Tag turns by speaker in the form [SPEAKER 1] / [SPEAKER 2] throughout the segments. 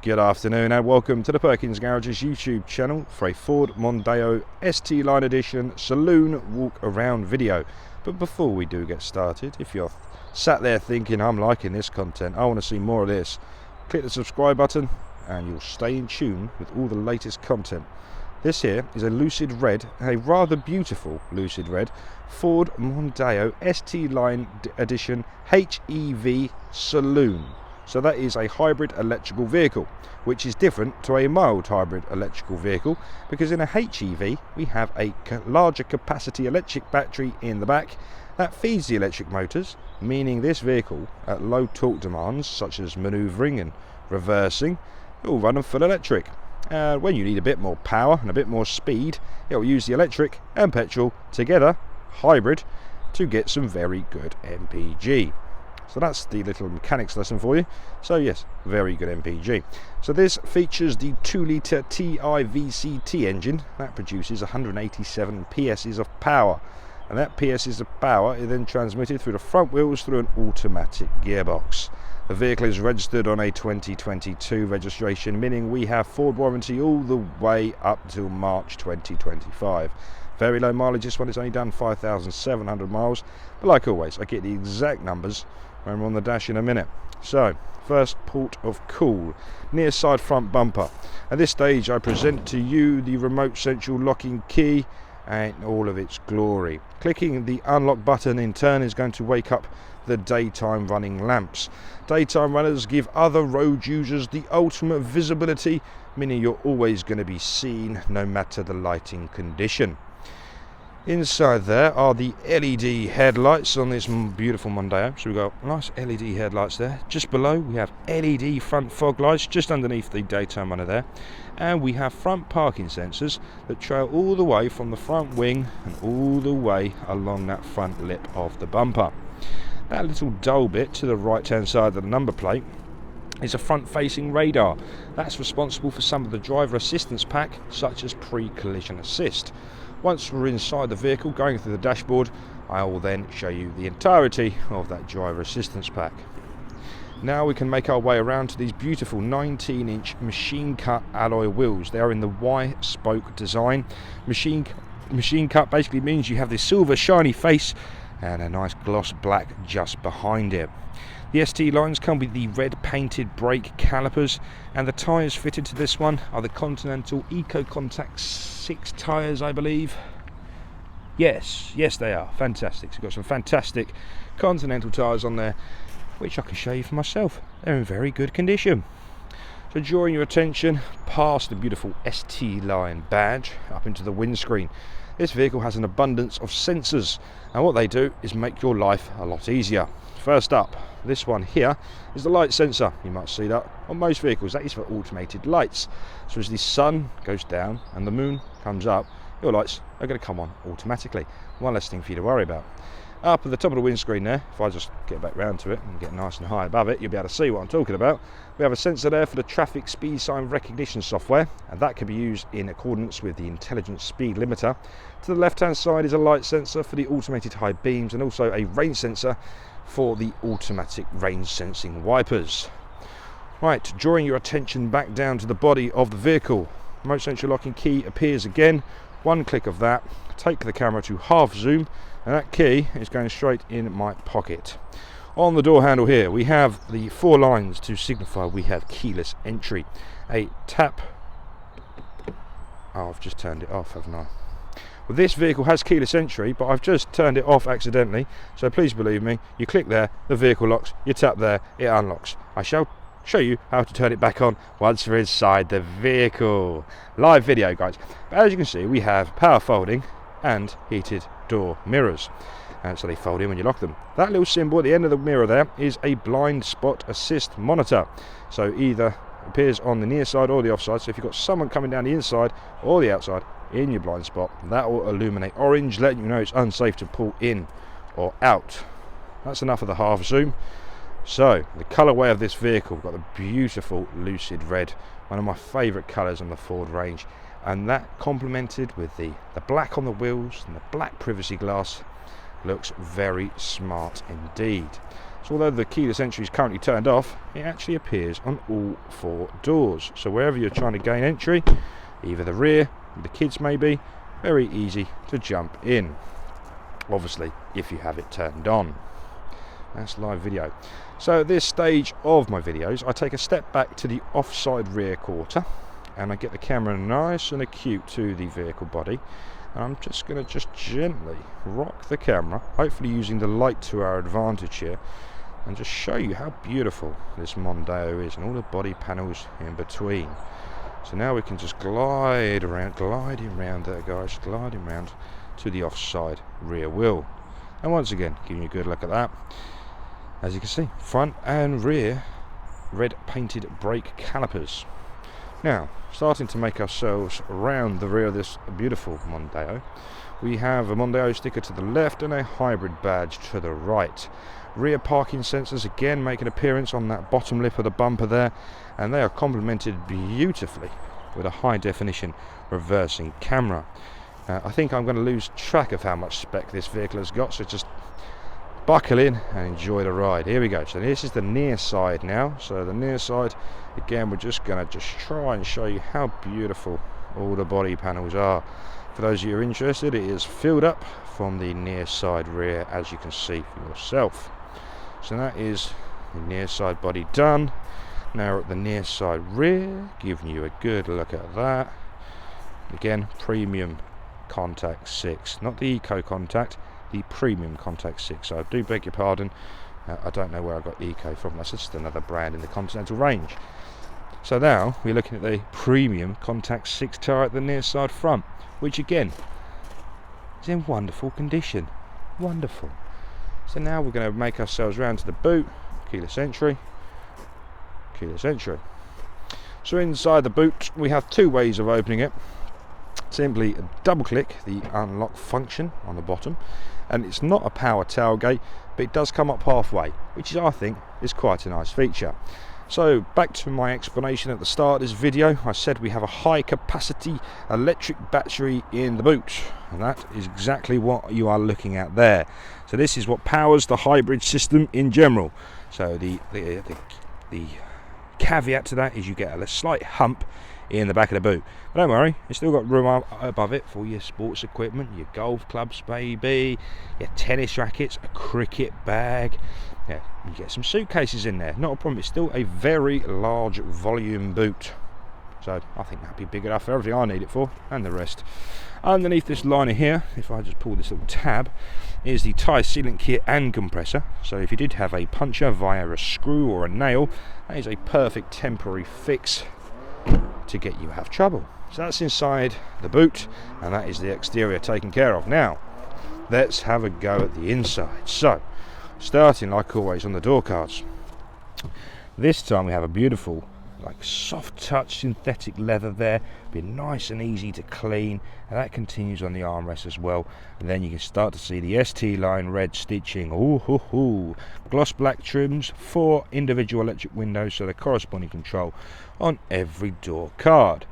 [SPEAKER 1] Good afternoon and welcome to the Perkins Garage's YouTube channel for a Ford Mondeo ST Line Edition Saloon walk around video. But before we do get started, if you're sat there thinking I'm liking this content, I want to see more of this, click the subscribe button and you'll stay in tune with all the latest content. This here is a Lucid Red, a rather beautiful Lucid Red Ford Mondeo ST Line Edition HEV Saloon. So that is a hybrid electrical vehicle, which is different to a mild hybrid electrical vehicle, because in a HEV we have a larger capacity electric battery in the back that feeds the electric motors, meaning this vehicle at low torque demands such as manoeuvring and reversing, it will run on full electric. When you need a bit more power and a bit more speed, it will use the electric and petrol together, hybrid, to get some very good MPG. So that's the little mechanics lesson for you. So yes, very good MPG. So this features the 2-litre Tivct engine that produces 187 PSs of power, and that PSs of power is then transmitted through the front wheels through an automatic gearbox. The vehicle is registered on a 2022 registration, meaning we have Ford warranty all the way up till March 2025. Very low mileage this one, it's only done 5,700 miles, but like always I get the exact numbers when we're on the dash in a minute. So first port of call, near side front bumper. At this stage I present to you the remote central locking key and all of its glory. Clicking the unlock button in turn is going to wake up the daytime running lamps. Daytime runners give other road users the ultimate visibility, meaning you're always going to be seen no matter the lighting condition. Inside there are the LED headlights on this beautiful Mondeo. So we've got nice LED headlights there. Just below we have LED front fog lights just underneath the daytime runner there. And we have front parking sensors that trail all the way from the front wing and all the way along that front lip of the bumper. That little dull bit to the right hand side of the number plate is a front facing radar. That's responsible for some of the driver assistance pack, such as pre-collision assist. Once we're inside the vehicle going through the dashboard, I will then show you the entirety of that driver assistance pack. Now we can make our way around to these beautiful 19-inch machine cut alloy wheels. They are in the Y-spoke design. Machine cut basically means you have this silver shiny face and a nice gloss black just behind it. The ST lines come with the red painted brake calipers, and the tyres fitted to this one are the Continental Eco Contact 6 tyres, I believe. Yes they are. Fantastic. So we've got some fantastic Continental tyres on there, which I can show you for myself. They're in very good condition. So drawing your attention past the beautiful ST line badge up into the windscreen. This vehicle has an abundance of sensors, and what they do is make your life a lot easier. First up, this one here is the light sensor. You might see that on most vehicles. That is for automated lights. So as the sun goes down and the moon comes up, your lights are going to come on automatically. One less thing for you to worry about. Up at the top of the windscreen there, if I just get back round to it and get nice and high above it, you'll be able to see what I'm talking about. We have a sensor there for the traffic speed sign recognition software, and that can be used in accordance with the intelligent speed limiter. To the left hand side is a light sensor for the automated high beams, and also a range sensor for the automatic range sensing wipers. Right, drawing your attention back down to the body of the vehicle. Remote central locking key appears again. One click of that, take the camera to half zoom, and that key is going straight in my pocket. On the door handle here we have the 4 lines to signify we have keyless entry. A tap. Oh, I've just turned it off, haven't I? Well, this vehicle has keyless entry, but I've just turned it off accidentally, so please believe me, you click there, the vehicle locks, you tap there, it unlocks. I shall show you how to turn it back on once we're inside the vehicle. Live video, guys. But as you can see, we have power folding and heated door mirrors, and so they fold in when you lock them. That little symbol at the end of the mirror there is a blind spot assist monitor, so either appears on the near side or the offside. So if you've got someone coming down the inside or the outside in your blind spot, that will illuminate orange, letting you know it's unsafe to pull in or out. That's enough of the half zoom. So the colourway of this vehicle, we've got the beautiful Lucid Red, one of my favourite colours on the Ford range, and that complemented with the black on the wheels and the black privacy glass looks very smart indeed. So although the keyless entry is currently turned off, it actually appears on all 4 doors. So wherever you're trying to gain entry, either the rear, the kids maybe, very easy to jump in. Obviously, if you have it turned on. That's live video. So at this stage of my videos, I take a step back to the offside rear quarter, and I get the camera nice and acute to the vehicle body. And I'm just going to gently rock the camera, hopefully using the light to our advantage here, and just show you how beautiful this Mondeo is and all the body panels in between. So now we can just gliding around there, guys, gliding around to the offside rear wheel. And once again, giving you a good look at that. As you can see, front and rear red painted brake calipers. Now, starting to make ourselves around the rear of this beautiful Mondeo, we have a Mondeo sticker to the left and a hybrid badge to the right. Rear parking sensors again make an appearance on that bottom lip of the bumper there, and they are complemented beautifully with a high definition reversing camera. I think I'm going to lose track of how much spec this vehicle has got, so just buckle in and enjoy the ride. Here we go. So this is the near side now. So the near side, again, we're just going to try and show you how beautiful all the body panels are. For those of you who are interested, it is filled up from the near side rear, as you can see for yourself. So that is the near side body done. Now at the near side rear, giving you a good look at that. Again, premium contact 6, not the eco contact, the premium contact 6. So I do beg your pardon, I don't know where I got eco from. That's just another brand in the Continental range. So now we're looking at the premium contact 6 tyre at the near side front, which again is in wonderful condition. Wonderful. So now we're going to make ourselves round to the boot. Keyless entry, keyless entry. So inside the boot we have 2 ways of opening it. Simply double click the unlock function on the bottom, and it's not a power tailgate, but it does come up halfway, which I think is quite a nice feature. So back to my explanation at the start of this video, I said we have a high capacity electric battery in the boot, and that is exactly what you are looking at there. So this is what powers the hybrid system in general. So the caveat to that is you get a slight hump in the back of the boot, but don't worry, it's still got room above it for your sports equipment, your golf clubs maybe, your tennis rackets, a cricket bag. Yeah, you get some suitcases in there, not a problem. It's still a very large volume boot, so I think that'd be big enough for everything I need it for, and the rest. Underneath this liner here, if I just pull this little tab, is the tyre sealant kit and compressor. So if you did have a puncture via a screw or a nail, that is a perfect temporary fix to get you out of trouble. So that's inside the boot, and that is the exterior taken care of. Now let's have a go at the inside. So starting like always on the door cards, this time we have a beautiful like soft touch synthetic leather there, be nice and easy to clean, and that continues on the armrest as well. And then you can start to see the ST line red stitching. Ooh, gloss black trims, 4 individual electric windows, so the corresponding control on every door card.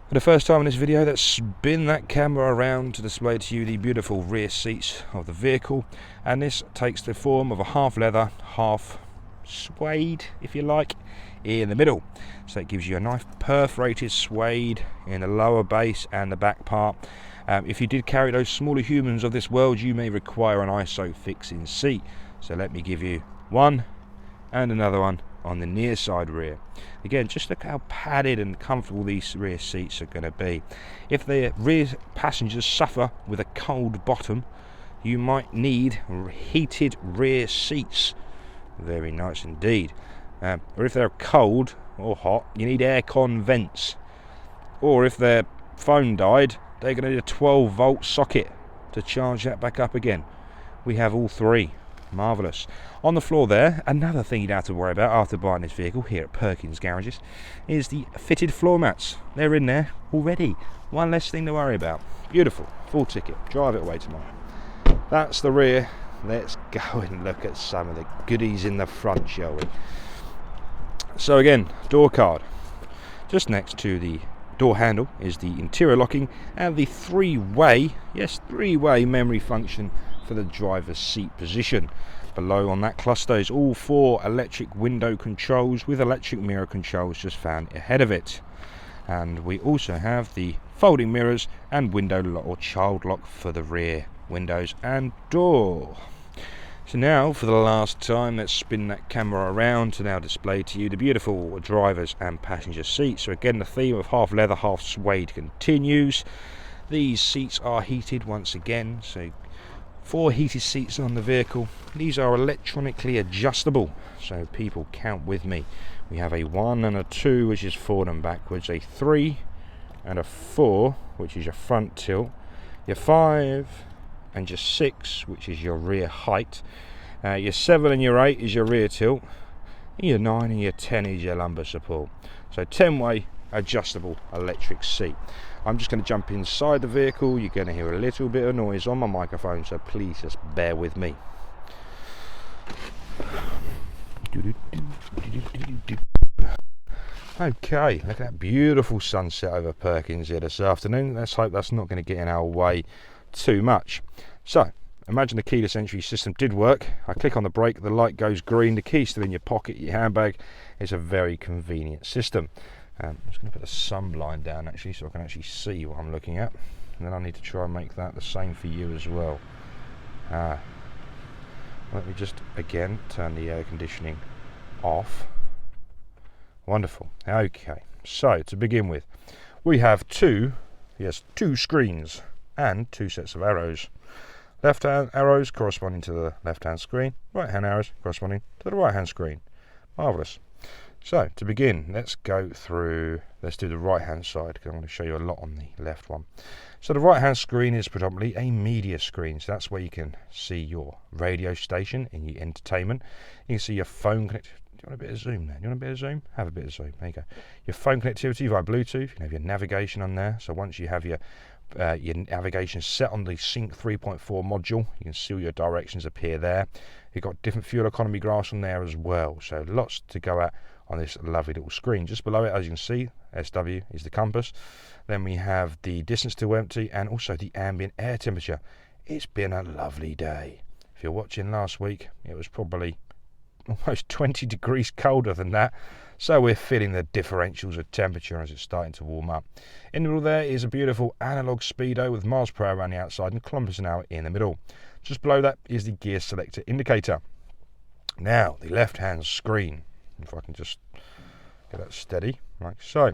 [SPEAKER 1] For the first time in this video, let's spin that camera around to display to you the beautiful rear seats of the vehicle, and this takes the form of a half leather, half suede, if you like, in the middle. So it gives you a nice perforated suede in the lower base and the back part. If you did carry those smaller humans of this world, you may require an ISO fixing seat. So let me give you one and another one on the near side rear. Again, just look how padded and comfortable these rear seats are going to be. If the rear passengers suffer with a cold bottom, you might need heated rear seats. Very nice indeed. Or if they're cold or hot, you need aircon vents. Or if their phone died, they're going to need a 12-volt socket to charge that back up again. We have all 3. Marvellous. On the floor there, another thing you don't have to worry about after buying this vehicle here at Perkins Garages is the fitted floor mats. They're in there already. One less thing to worry about. Beautiful. Full ticket. Drive it away tomorrow. That's the rear. Let's go and look at some of the goodies in the front, shall we? So again, door card. Just next to the door handle is the interior locking and the 3-way, yes, 3-way memory function for the driver's seat position. below on that cluster is all 4 electric window controls with electric mirror controls just found ahead of it. And we also have the folding mirrors and window lock or child lock for the rear windows and door. So now, for the last time, let's spin that camera around to now display to you the beautiful driver's and passenger seats. So again, the theme of half leather, half suede continues. These seats are heated once again, so 4 heated seats on the vehicle. These are electronically adjustable, so people count with me. We have a 1 and a 2, which is forward and backwards, a 3 and a 4, which is your front tilt, your 5 and your 6, which is your rear height, your 7 and your 8 is your rear tilt, and your 9 and your 10 is your lumbar support. So 10-way adjustable electric seat. I'm just going to jump inside the vehicle. You're going to hear a little bit of noise on my microphone, so please just bear with me. Okay, look at that beautiful sunset over Perkins here this afternoon. Let's hope that's not going to get in our way too much. So, imagine the keyless entry system did work. I click on the brake, the light goes green, the key's still in your pocket, your handbag. It's a very convenient system. I'm just going to put the sun blind down actually so I can actually see what I'm looking at. And then I need to try and make that the same for you as well. Let me just again turn the air conditioning off. Wonderful. Okay, so to begin with, we have two screens and 2 sets of arrows. Left hand arrows corresponding to the left hand screen, right hand arrows corresponding to the right hand screen. Marvellous. So to begin, let's do the right hand side because I'm going to show you a lot on the left one. So the right hand screen is predominantly a media screen, so that's where you can see your radio station and your entertainment. You can see your phone connectivity. Do you want a bit of zoom there? Do you want a bit of zoom? Have a bit of zoom. There you go. Your phone connectivity via Bluetooth. You can have your navigation on there. So once you have your navigation set on the Sync 3.4 module, you can see all your directions appear there. You've got different fuel economy graphs on there as well. So lots to go at on this lovely little screen. Just below it, as you can see, SW is the compass. Then we have the distance to empty and also the ambient air temperature. It's been a lovely day. If you're watching last week, it was probably almost 20 degrees colder than that. So we're feeling the differentials of temperature as it's starting to warm up. In the middle there is a beautiful analog speedo with miles per hour around the outside and kilometers an hour in the middle. Just below that is the gear selector indicator. Now, the left-hand screen. If I can just get that steady, like so.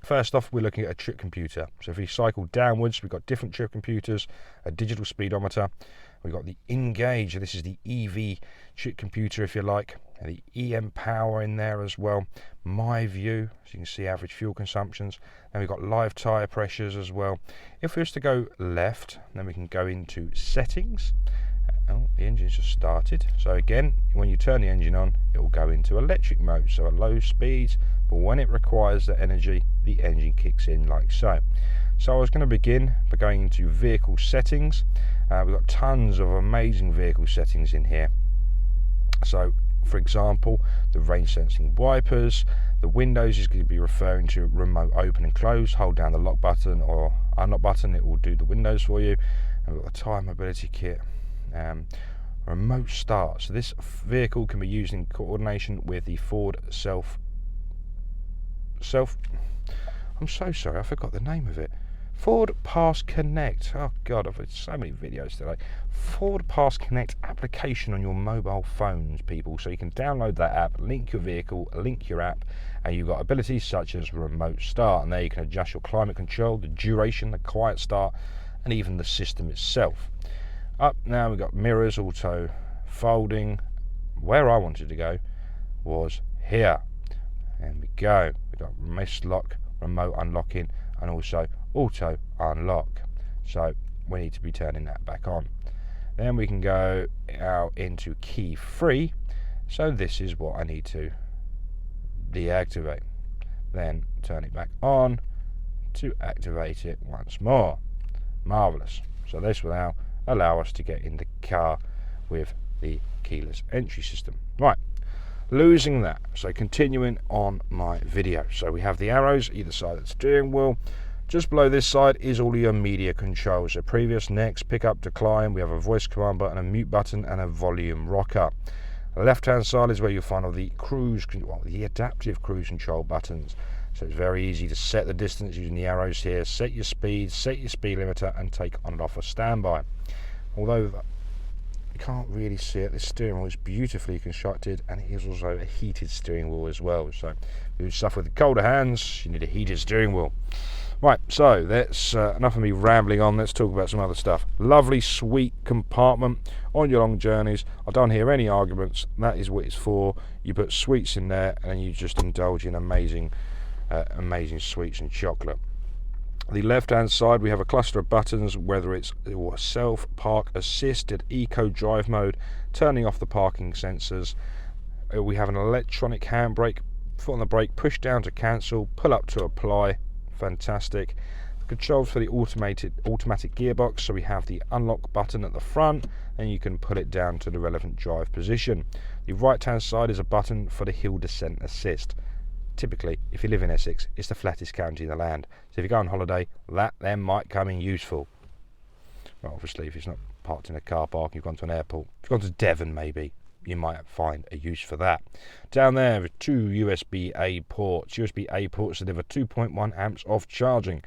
[SPEAKER 1] First off, we're looking at a trip computer. So if we cycle downwards, we've got different trip computers, a digital speedometer. We've got the Engage, this is the EV trip computer if you like, and the EM power in there as well. My View, so you can see average fuel consumptions. And we've got live tyre pressures as well. If we was to go left, then we can go into settings. Oh, the engine's just started. So again, when you turn the engine on, it will go into electric mode, so at low speeds, but when it requires the energy, the engine kicks in like so. So I was going to begin by going into vehicle settings. We've got tons of amazing vehicle settings in here. So for example, the rain sensing wipers, the windows is going to be referring to remote open and close. Hold down the lock button or unlock button, it will do the windows for you. And we've got a tyre mobility kit. Remote start, so this vehicle can be used in coordination with the Ford I'm so sorry, I forgot the name of it. Ford Pass Connect. Oh god, I've had so many videos today. Ford Pass Connect application on your mobile phones, people, so you can download that app, link your vehicle, link your app, and you've got abilities such as remote start, and there you can adjust your climate control, the duration, the quiet start, and even the system itself. Up now we've got mirrors, auto folding. Where I wanted to go was here. There we go. We've got mist lock, remote unlocking, and also auto unlock. So we need to be turning that back on. Then we can go out into key free. So this is what I need to deactivate. Then turn it back on to activate it once more. Marvellous. So this will now allow us to get in the car with the keyless entry system. Right, losing that. So continuing on my video. So we have the arrows either side of the steering wheel Just below this side is all your media controls. So previous, next, pick up, decline. We have a voice command button, a mute button, and a volume rocker. The left-hand side is where you'll find all the the adaptive cruise control buttons. So it's very easy to set the distance using the arrows here, set your speed, set your speed limiter, and take on and off a standby. Although you can't really see it, this steering wheel is beautifully constructed, and it is also a heated steering wheel as well. So if you suffer with colder hands, you need a heated steering wheel. Right, so that's enough of me rambling on. Let's talk about some other stuff. Lovely, sweet compartment on your long journeys. I don't hear any arguments. That is what it's for. You put sweets in there, and you just indulge in amazing sweets and chocolate. The left-hand side, we have a cluster of buttons, whether it's self park assisted, eco drive mode, turning off the parking sensors. We have an electronic handbrake, foot on the brake, push down to cancel, pull up to apply. Fantastic. The controls for the automatic gearbox, so we have the unlock button at the front, and you can pull it down to the relevant drive position. The right hand side is a button for the hill descent assist. Typically, if you live in Essex, it's the flattest county in the land, so if you go on holiday, that then might come in useful. Well, obviously if it's not parked in a car park, you've gone to an airport. If you've gone to Devon, maybe you might find a use for that. Down there are 2 USB-A ports. USB-A ports deliver 2.1 amps of charging,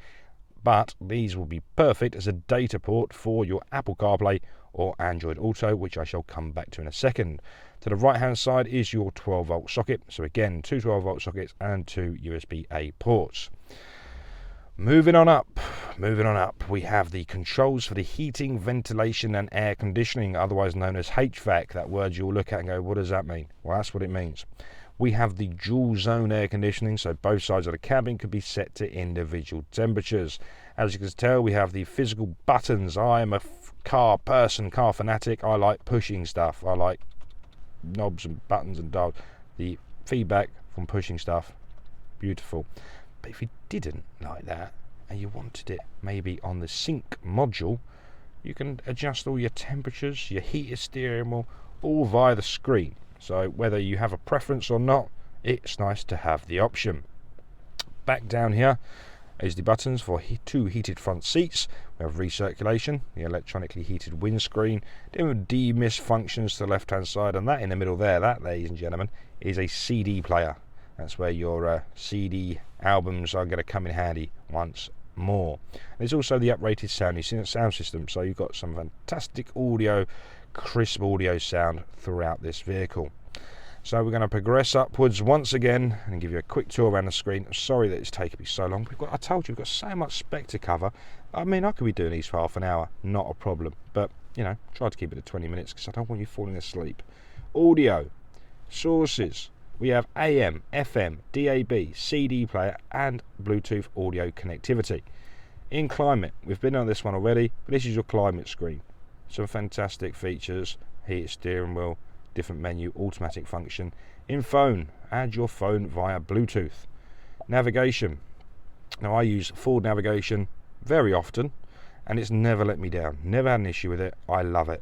[SPEAKER 1] but these will be perfect as a data port for your Apple CarPlay or Android Auto, which I shall come back to in a second. To the right hand side is your 12 volt socket, so again 2 12 volt sockets and 2 USB-A ports. Moving on up, we have the controls for the heating, ventilation and air conditioning, otherwise known as HVAC. That word you'll look at and go, what does that mean? Well, that's what it means. We have the dual zone air conditioning, so both sides of the cabin can be set to individual temperatures. As you can tell, we have the physical buttons. I am a car person, car fanatic. I like pushing stuff. I like knobs and buttons and dials. The feedback from pushing stuff, beautiful. But if you didn't like that and you wanted it maybe on the sync module, you can adjust all your temperatures, your heated steering wheel, all via the screen. So whether you have a preference or not, it's nice to have the option. Back down here is the buttons for 2 heated front seats. We have recirculation, the electronically heated windscreen, different demist functions to the left hand side, and that in the middle there, that ladies and gentlemen, is a CD player. That's where your CD albums are going to come in handy once more. There's also the uprated SONY sound system, so you've got some fantastic audio, crisp audio sound throughout this vehicle. So we're going to progress upwards once again and give you a quick tour around the screen. I'm sorry that it's taken me so long. I told you we've got so much spec to cover. I mean, I could be doing these for half an hour, not a problem. But, you know, try to keep it at 20 minutes because I don't want you falling asleep. Audio, sources. We have AM, FM, DAB, CD player and Bluetooth audio connectivity. In climate, we've been on this one already, but this is your climate screen. Some fantastic features, heated steering wheel, different menu, automatic function. In phone, add your phone via Bluetooth. Navigation. Now I use Ford navigation very often and it's never let me down. Never had an issue with it. I love it.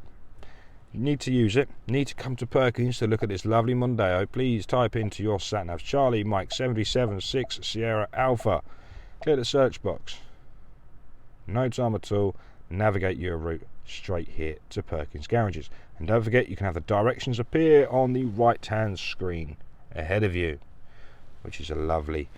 [SPEAKER 1] You need to use it, need to come to Perkins to look at this lovely Mondeo. Please type into your sat nav Charlie Mike 776 Sierra Alpha. Clear the search box. No time at all. Navigate your route straight here to Perkins Garages. And don't forget, you can have the directions appear on the right hand screen ahead of you, which is a lovely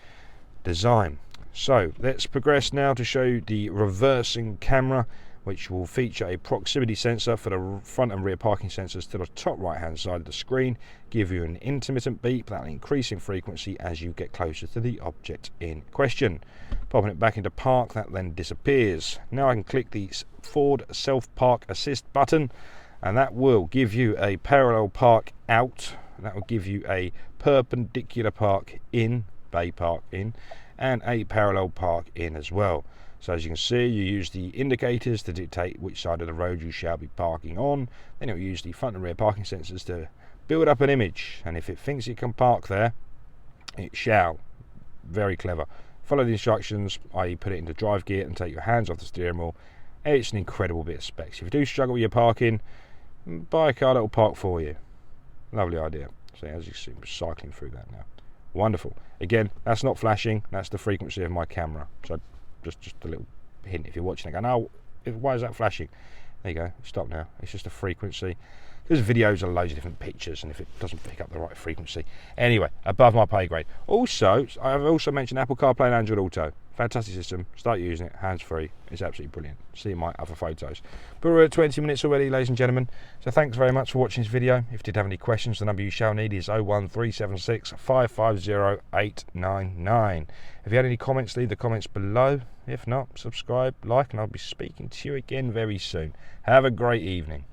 [SPEAKER 1] design. So let's progress now to show you the reversing camera, which will feature a proximity sensor for the front and rear parking sensors to the top right hand side of the screen, give you an intermittent beep that will increase in frequency as you get closer to the object in question. Popping it back into park, that then disappears. Now I can click the Ford Self Park Assist button and that will give you a parallel park out, that will give you a perpendicular park in, bay park in, and a parallel park in as well. So as you can see, you use the indicators to dictate which side of the road you shall be parking on. Then it will use the front and rear parking sensors to build up an image, and if it thinks it can park there, it shall. Very clever. Follow the instructions, i.e. put it into drive gear and take your hands off the steering wheel. It's an incredible bit of specs. If you do struggle with your parking, buy a car that will park for you. Lovely idea. So as you see, we're cycling through that now. Wonderful. Again, that's not flashing, that's the frequency of my camera. So just a little hint if you're watching it. Going, oh, why is that flashing? There you go. Stop now. It's just a frequency. There's videos of loads of different pictures, and if it doesn't pick up the right frequency. Anyway, above my pay grade. Also, I've also mentioned Apple CarPlay and Android Auto. Fantastic system. Start using it. Hands-free. It's absolutely brilliant. See my other photos. But we're at 20 minutes already, ladies and gentlemen. So thanks very much for watching this video. If you did have any questions, the number you shall need is 01376 550 899. If you had any comments, leave the comments below. If not, subscribe, like, and I'll be speaking to you again very soon. Have a great evening.